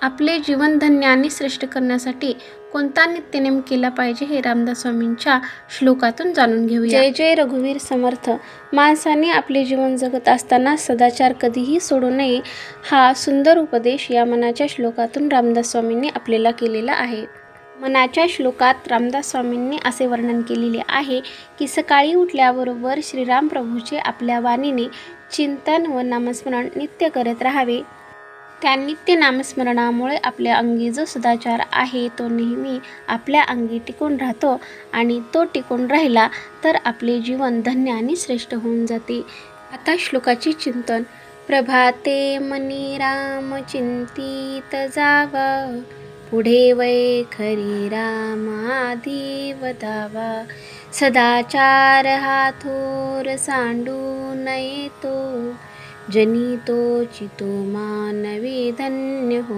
आपले जीवन धन्य आणि श्रेष्ठ करण्यासाठी कोणता नित्यनेम केला पाहिजे हे रामदास स्वामींच्या श्लोकातून जाणून घेऊया. जय जय रघुवीर समर्थ. माणसाने आपले जीवन जगत असताना सदाचार कधीही सोडू नये हा सुंदर उपदेश या मनाच्या श्लोकातून रामदास स्वामींनी आपल्याला केलेला आहे. मनाच्या श्लोकात रामदास स्वामींनी असे वर्णन केलेले आहे की सकाळी उठल्याबरोबर श्रीराम प्रभूचे आपल्या वाणीने चिंतन व नामस्मरण नित्य करत राहावे. त्या नित्य नामस्मरणामुळे आपल्या अंगी जो सदाचार आहे तो नेहमी आपल्या अंगी टिकून राहतो आणि तो टिकून राहिला तर आपले जीवन धन्य आणि श्रेष्ठ होऊन जाते. आता श्लोकाचे चिंतन. प्रभाते मनी राम चिंतित जावा, पुढे वै खरी रामादी वदावा. सदाचार हा थोर सांडू नये तो, जनी तो चितो मानवी धन्य हो.